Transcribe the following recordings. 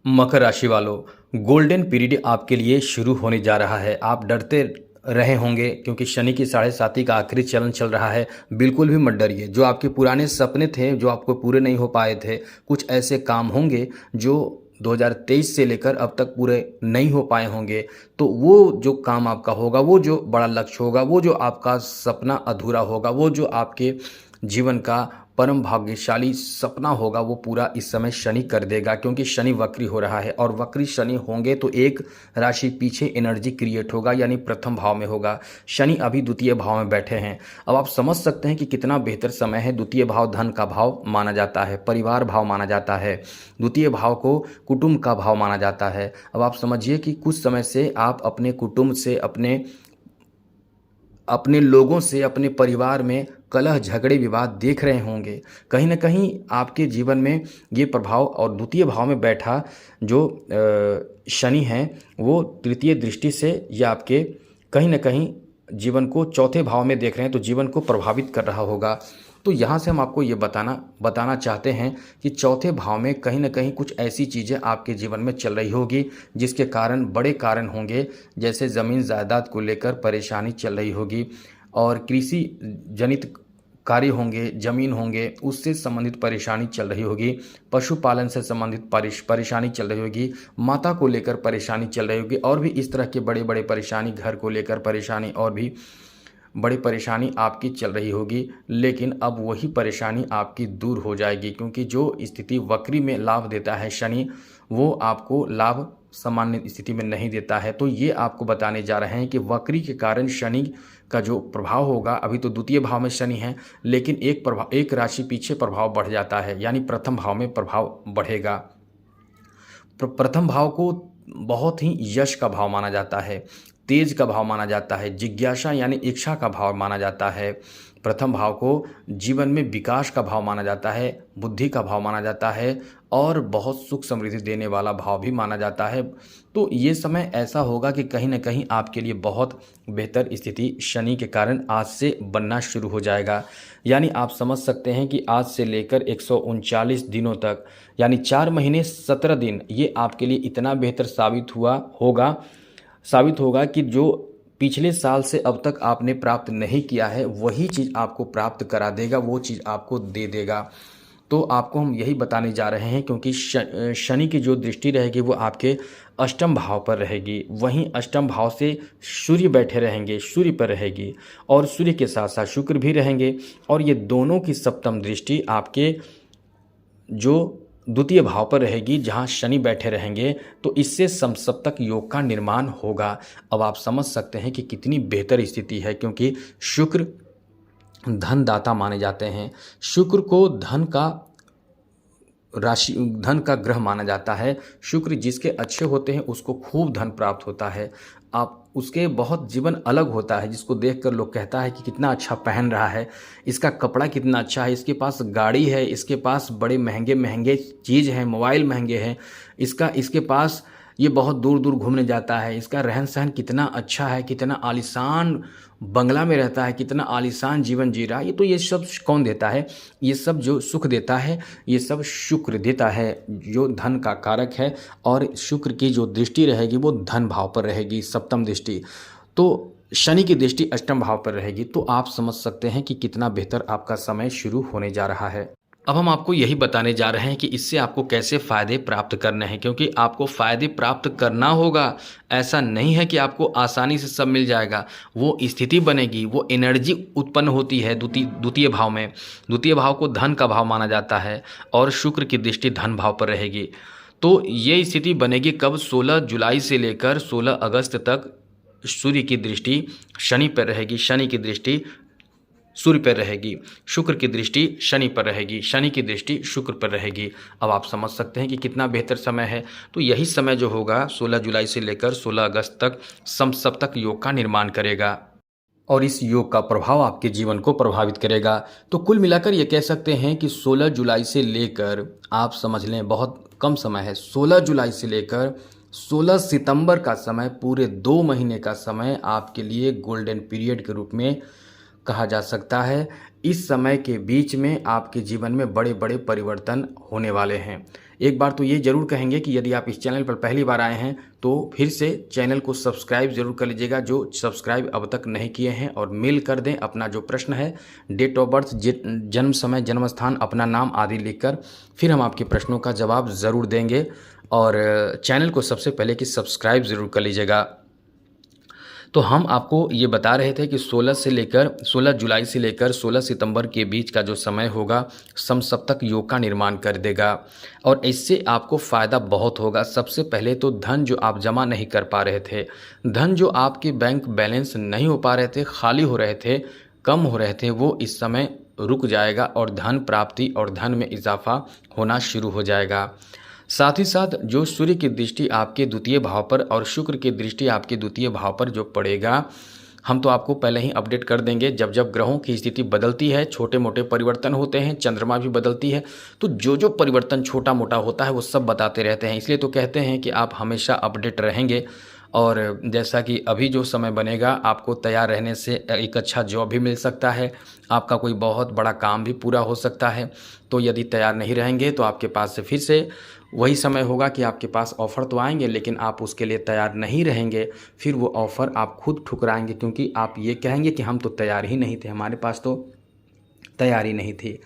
मकर राशि वालों, golden period आपके लिए शुरू होने जा रहा है। आप डरते रहे होंगे क्योंकि शनि की साढ़े साती का आखिरी चलन चल रहा है। बिल्कुल भी मत डरिए। जो आपके पुराने सपने थे, जो आपको पूरे नहीं हो पाए थे, कुछ ऐसे काम होंगे जो 2023 से लेकर अब तक पूरे नहीं हो पाए होंगे। तो वो जो काम आपका होगा, वो जो बड़ा लक्ष्य होगा, वो जो आपका सपना अधूरा होगा, वो जो आपके जीवन का परम भाग्यशाली सपना होगा, वो पूरा इस समय शनि कर देगा। क्योंकि शनि वक्री हो रहा है और वक्री शनि होंगे तो एक राशि पीछे एनर्जी क्रिएट होगा, यानी प्रथम भाव में होगा। शनि अभी द्वितीय भाव में बैठे हैं। अब आप समझ सकते हैं कि कितना बेहतर समय है। द्वितीय भाव धन का भाव माना जाता है, परिवार भाव माना जाता है। द्वितीय भाव को कुटुंब का भाव माना जाता है। अब आप समझिए कि कुछ समय से आप अपने कुटुंब से, अपने लोगों से, अपने परिवार में कलह झगड़े विवाद देख रहे होंगे। कहीं ना कहीं आपके जीवन में ये प्रभाव, और द्वितीय भाव में बैठा जो शनि है वो तृतीय दृष्टि से या आपके कहीं ना कहीं जीवन को चौथे भाव में देख रहे हैं, तो जीवन को प्रभावित कर रहा होगा। तो यहाँ से हम आपको ये बताना चाहते हैं कि चौथे भाव में कहीं ना कहीं कुछ ऐसी चीज़ें आपके जीवन में चल रही होगी जिसके कारण बड़े कारण होंगे। जैसे ज़मीन जायदाद को लेकर परेशानी चल रही होगी, और कृषि जनित कार्य होंगे, जमीन होंगे, उससे संबंधित परेशानी चल रही होगी। पशुपालन से संबंधित परेशानी चल रही होगी। माता को लेकर परेशानी चल रही होगी, और भी इस तरह के बड़े बड़े परेशानी, घर को लेकर परेशानी, और भी बड़ी परेशानी आपकी चल रही होगी। लेकिन अब वही परेशानी आपकी दूर हो जाएगी, क्योंकि जो स्थिति वक्री में लाभ देता है शनि, वो आपको लाभ सामान्य स्थिति में नहीं देता है। तो ये आपको बताने जा रहे हैं कि वक्री के कारण शनि का जो प्रभाव होगा, अभी तो द्वितीय भाव में शनि है, लेकिन एक राशि पीछे प्रभाव बढ़ जाता है, यानी प्रथम भाव में प्रभाव बढ़ेगा। प्रथम भाव को बहुत ही यश का भाव माना जाता है, तेज का भाव माना जाता है, जिज्ञासा यानी इच्छा का भाव माना जाता है। प्रथम भाव को जीवन में विकास का भाव माना जाता है, बुद्धि का भाव माना जाता है, और बहुत सुख समृद्धि देने वाला भाव भी माना जाता है। तो ये समय ऐसा होगा कि कहीं ना कहीं आपके लिए बहुत बेहतर स्थिति शनि के कारण आज से बनना शुरू हो जाएगा। यानी आप समझ सकते हैं कि आज से लेकर 139 दिनों तक, यानी 4 महीने 17 दिन, ये आपके लिए इतना बेहतर साबित होगा कि जो पिछले साल से अब तक आपने प्राप्त नहीं किया है, वही चीज़ आपको प्राप्त करा देगा, वो चीज़ आपको दे देगा। तो आपको हम यही बताने जा रहे हैं, क्योंकि शनि की जो दृष्टि रहेगी वो आपके अष्टम भाव पर रहेगी। वहीं अष्टम भाव से सूर्य बैठे रहेंगे, सूर्य पर रहेगी, और सूर्य के साथ साथ शुक्र भी रहेंगे, और ये दोनों की सप्तम दृष्टि आपके जो द्वितीय भाव पर रहेगी, जहां शनि बैठे रहेंगे। तो इससे समसप्तक योग का निर्माण होगा। अब आप समझ सकते हैं कि कितनी बेहतर स्थिति है, क्योंकि शुक्र धनदाता माने जाते हैं। शुक्र को धन का ग्रह माना जाता है। शुक्र जिसके अच्छे होते हैं उसको खूब धन प्राप्त होता है। आप उसके बहुत जीवन अलग होता है, जिसको देखकर लोग कहता है कि कितना अच्छा पहन रहा है, इसका कपड़ा कितना अच्छा है, इसके पास गाड़ी है, इसके पास बड़े महंगे महंगे चीज़ हैं, मोबाइल महंगे हैं, इसके पास ये बहुत दूर दूर घूमने जाता है, इसका रहन सहन कितना अच्छा है, कितना आलीशान बंगला में रहता है, कितना आलीशान जीवन जी रहा है। ये सब कौन देता है? ये सब जो सुख देता है, ये सब शुक्र देता है, जो धन का कारक है। और शुक्र की जो दृष्टि रहेगी वो धन भाव पर रहेगी, सप्तम दृष्टि। तो शनि की दृष्टि अष्टम भाव पर रहेगी। तो आप समझ सकते हैं कि कितना बेहतर आपका समय शुरू होने जा रहा है। अब हम आपको यही बताने जा रहे हैं कि इससे आपको कैसे फ़ायदे प्राप्त करने हैं, क्योंकि आपको फ़ायदे प्राप्त करना होगा। ऐसा नहीं है कि आपको आसानी से सब मिल जाएगा। वो स्थिति बनेगी, वो एनर्जी उत्पन्न होती है द्वितीय भाव में। द्वितीय भाव को धन का भाव माना जाता है, और शुक्र की दृष्टि धन भाव पर रहेगी। तो ये स्थिति बनेगी कब? 16 जुलाई से लेकर 16 अगस्त तक सूर्य की दृष्टि शनि पर रहेगी, शनि की दृष्टि सूर्य पर रहेगी, शुक्र की दृष्टि शनि पर रहेगी, शनि की दृष्टि शुक्र पर रहेगी। अब आप समझ सकते हैं कि कितना बेहतर समय है। तो यही समय जो होगा 16 जुलाई से लेकर 16 अगस्त तक समसप्तक योग का निर्माण करेगा, और इस योग का प्रभाव आपके जीवन को प्रभावित करेगा। तो कुल मिलाकर ये कह सकते हैं कि 16 जुलाई से लेकर, आप समझ लें बहुत कम समय है, 16 जुलाई से लेकर 16 सितंबर का समय, पूरे 2 महीने का समय आपके लिए गोल्डन पीरियड के रूप में कहा जा सकता है। इस समय के बीच में आपके जीवन में बड़े बड़े परिवर्तन होने वाले हैं। एक बार तो ये ज़रूर कहेंगे कि यदि आप इस चैनल पर पहली बार आए हैं तो फिर से चैनल को सब्सक्राइब ज़रूर कर लीजिएगा, जो सब्सक्राइब अब तक नहीं किए हैं, और मेल कर दें अपना जो प्रश्न है, डेट ऑफ बर्थ, जन्म समय, जन्म स्थान, अपना नाम आदि लिखकर, फिर हम आपके प्रश्नों का जवाब ज़रूर देंगे। और चैनल को सबसे पहले कि सब्सक्राइब ज़रूर कर लीजिएगा। तो हम आपको ये बता रहे थे कि 16 जुलाई से लेकर 16 सितंबर के बीच का जो समय होगा, समसप्तक योग का निर्माण कर देगा और इससे आपको फ़ायदा बहुत होगा। सबसे पहले तो धन जो आप जमा नहीं कर पा रहे थे, धन जो आपके बैंक बैलेंस नहीं हो पा रहे थे, खाली हो रहे थे, कम हो रहे थे, वो इस समय रुक जाएगा और धन प्राप्ति और धन में इजाफा होना शुरू हो जाएगा। साथ ही साथ जो सूर्य की दृष्टि आपके द्वितीय भाव पर और शुक्र की दृष्टि आपके द्वितीय भाव पर जो पड़ेगा, हम तो आपको पहले ही अपडेट कर देंगे। जब जब ग्रहों की स्थिति बदलती है, छोटे मोटे परिवर्तन होते हैं, चंद्रमा भी बदलती है, तो जो परिवर्तन छोटा मोटा होता है वो सब बताते रहते हैं। इसलिए तो कहते हैं कि आप हमेशा अपडेट रहेंगे। और जैसा कि अभी जो समय बनेगा, आपको तैयार रहने से एक अच्छा जॉब भी मिल सकता है, आपका कोई बहुत बड़ा काम भी पूरा हो सकता है। तो यदि तैयार नहीं रहेंगे तो आपके पास से फिर से वही समय होगा कि आपके पास ऑफ़र तो आएंगे, लेकिन आप उसके लिए तैयार नहीं रहेंगे। फिर वो ऑफ़र आप खुद ठुकराएंगे, क्योंकि आप ये कहेंगे कि हम तो तैयार ही नहीं थे, हमारे पास तो तैयारी नहीं थी।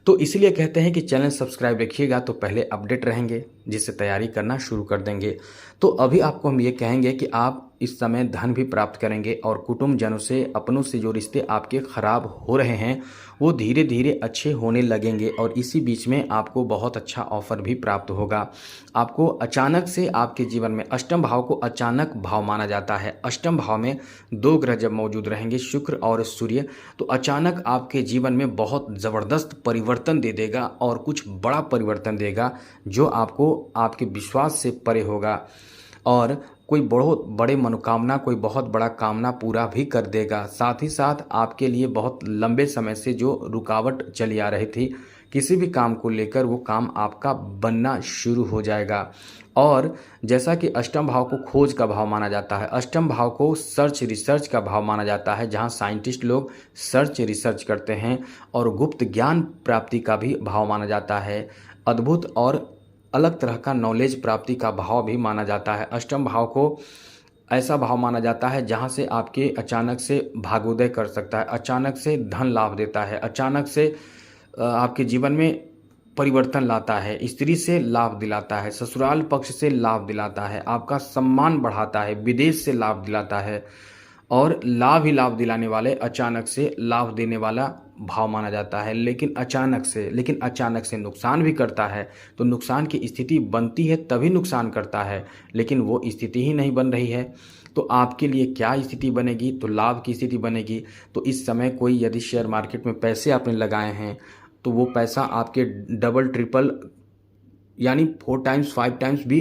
तो इसलिए कहते हैं कि चैनल सब्सक्राइब रखिएगा तो पहले अपडेट रहेंगे, जिससे तैयारी करना शुरू कर देंगे। तो अभी आपको हम ये कहेंगे कि आप इस समय धन भी प्राप्त करेंगे और कुटुंबजनों से, अपनों से जो रिश्ते आपके ख़राब हो रहे हैं वो धीरे धीरे अच्छे होने लगेंगे। और इसी बीच में आपको बहुत अच्छा ऑफ़र भी प्राप्त होगा। आपको अचानक से आपके जीवन में, अष्टम भाव को अचानक भाव माना जाता है। अष्टम भाव में दो ग्रह जब मौजूद रहेंगे, शुक्र और सूर्य, तो अचानक आपके जीवन में बहुत ज़बरदस्त परिवर्तन दे देगा और कुछ बड़ा परिवर्तन देगा जो आपको आपके विश्वास से परे होगा। और कोई बहुत बड़े मनोकामना, कोई बहुत बड़ा कामना पूरा भी कर देगा। साथ ही साथ आपके लिए बहुत लंबे समय से जो रुकावट चली आ रही थी किसी भी काम को लेकर, वो काम आपका बनना शुरू हो जाएगा। और जैसा कि अष्टम भाव को खोज का भाव माना जाता है, अष्टम भाव को सर्च रिसर्च का भाव माना जाता है, जहां साइंटिस्ट लोग सर्च रिसर्च करते हैं, और गुप्त ज्ञान प्राप्ति का भी भाव माना जाता है। अद्भुत और अलग तरह का नॉलेज प्राप्ति का भाव भी माना जाता है। अष्टम भाव को ऐसा भाव माना जाता है जहां से आपके अचानक से भाग्योदय कर सकता है, अचानक से धन लाभ देता है, अचानक से आपके जीवन में परिवर्तन लाता है, स्त्री से लाभ दिलाता है, ससुराल पक्ष से लाभ दिलाता है, आपका सम्मान बढ़ाता है, विदेश से लाभ दिलाता है। और लाभ ही लाभ दिलाने वाले, अचानक से लाभ देने वाला भाव माना जाता है। लेकिन अचानक से नुकसान भी करता है। तो नुकसान की स्थिति बनती है तभी नुकसान करता है, लेकिन वो स्थिति ही नहीं बन रही है। तो आपके लिए क्या स्थिति बनेगी? तो लाभ की स्थिति बनेगी। तो इस समय कोई यदि शेयर मार्केट में पैसे आपने लगाए हैं तो वो पैसा आपके डबल ट्रिपल यानी 4 टाइम्स 5 टाइम्स भी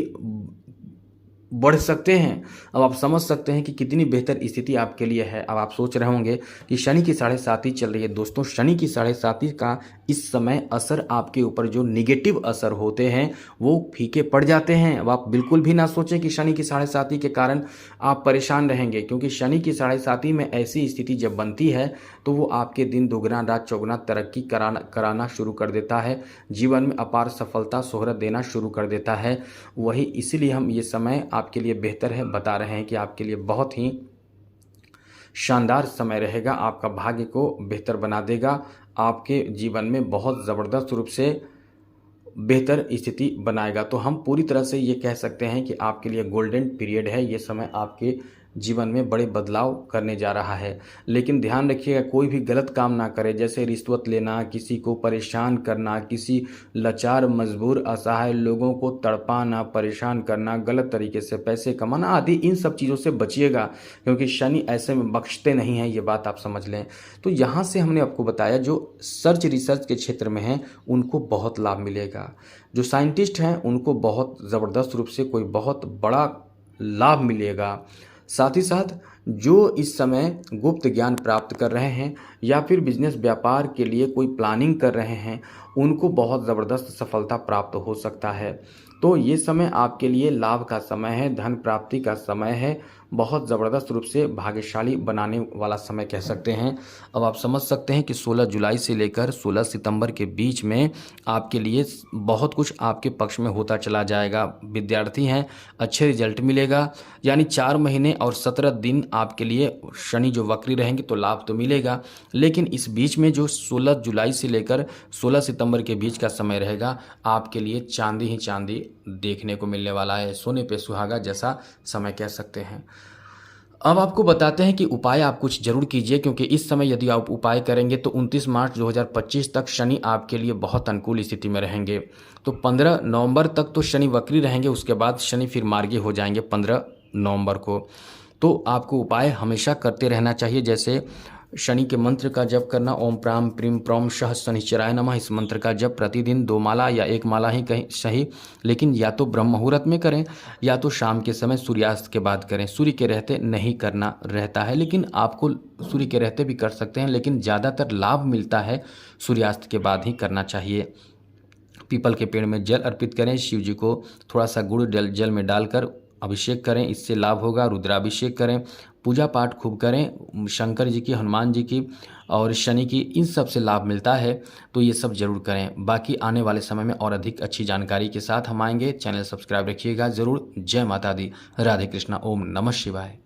बढ़ सकते हैं। अब आप समझ सकते हैं कि कितनी बेहतर स्थिति आपके लिए है। अब आप सोच रहे होंगे कि शनि की 7.5 चल रही है। दोस्तों, शनि की 7.5 का इस समय असर आपके ऊपर, जो निगेटिव असर होते हैं वो फीके पड़ जाते हैं। अब आप बिल्कुल भी ना सोचें कि शनि की 7.5 के कारण आप परेशान रहेंगे, क्योंकि शनि की 7.5 में ऐसी स्थिति जब बनती है तो वो आपके दिन दुगना रात चौगुना तरक्की कराना शुरू कर देता है, जीवन में अपार सफलता शोहरत देना शुरू कर देता है। वही इसीलिए हम ये समय आपके लिए बेहतर है बता रहे हैं कि आपके लिए बहुत ही शानदार समय रहेगा, आपका भाग्य को बेहतर बना देगा, आपके जीवन में बहुत ज़बरदस्त रूप से बेहतर स्थिति बनाएगा। तो हम पूरी तरह से ये कह सकते हैं कि आपके लिए गोल्डन पीरियड है। ये समय आपके जीवन में बड़े बदलाव करने जा रहा है। लेकिन ध्यान रखिएगा, कोई भी गलत काम ना करें, जैसे रिश्वत लेना, किसी को परेशान करना, किसी लाचार मजबूर असहाय लोगों को तड़पाना, परेशान करना, गलत तरीके से पैसे कमाना आदि, इन सब चीज़ों से बचिएगा, क्योंकि शनि ऐसे में बख्शते नहीं हैं, ये बात आप समझ लें। तो यहाँ से हमने आपको बताया जो सर्च रिसर्च के क्षेत्र में हैं उनको बहुत लाभ मिलेगा, जो साइंटिस्ट हैं उनको बहुत ज़बरदस्त रूप से कोई बहुत बड़ा लाभ मिलेगा। साथ ही साथ जो इस समय गुप्त ज्ञान प्राप्त कर रहे हैं या फिर बिजनेस व्यापार के लिए कोई प्लानिंग कर रहे हैं, उनको बहुत ज़बरदस्त सफलता प्राप्त हो सकता है। तो ये समय आपके लिए लाभ का समय है, धन प्राप्ति का समय है, बहुत ज़बरदस्त रूप से भाग्यशाली बनाने वाला समय कह सकते हैं। अब आप समझ सकते हैं कि 16 जुलाई से लेकर 16 सितंबर के बीच में आपके लिए बहुत कुछ आपके पक्ष में होता चला जाएगा। विद्यार्थी हैं, अच्छे रिजल्ट मिलेगा, यानी 4 महीने और 17 दिन आपके लिए शनि जो वक्री रहेंगे तो लाभ तो मिलेगा, लेकिन इस बीच में जो 16 जुलाई से लेकर 16 सितंबर के बीच का समय रहेगा आपके लिए चांदी ही चांदी देखने को मिलने वाला है। सोने पे सुहागा जैसा समय कह सकते हैं। अब आपको बताते हैं कि उपाय आप कुछ ज़रूर कीजिए, क्योंकि इस समय यदि आप उपाय करेंगे तो 29 मार्च 2025 तक शनि आपके लिए बहुत अनुकूल स्थिति में रहेंगे। तो 15 नवंबर तक तो शनि वक्री रहेंगे, उसके बाद शनि फिर मार्गी हो जाएंगे 15 नवंबर को। तो आपको उपाय हमेशा करते रहना चाहिए, जैसे शनि के मंत्र का जप करना, ओम प्राम प्रीम प्रौम शः शनिश्चराय नमः। इस मंत्र का जप प्रतिदिन 2 माला या 1 माला ही कहीं सही, लेकिन या तो ब्रह्म मुहूर्त में करें या तो शाम के समय सूर्यास्त के बाद करें। सूर्य के रहते नहीं करना रहता है, लेकिन आपको सूर्य के रहते भी कर सकते हैं, लेकिन ज़्यादातर लाभ मिलता है सूर्यास्त के बाद ही करना चाहिए। पीपल के पेड़ में जल अर्पित करें, शिव जी को थोड़ा सा गुड़ जल में डालकर अभिषेक करें, इससे लाभ होगा। रुद्राभिषेक करें, पूजा पाठ खूब करें, शंकर जी की, हनुमान जी की और शनि की, इन सब से लाभ मिलता है, तो ये सब जरूर करें। बाकी आने वाले समय में और अधिक अच्छी जानकारी के साथ हम आएंगे। चैनल सब्सक्राइब रखिएगा ज़रूर। जय माता दी, राधे कृष्णा, ओम नमः शिवाय।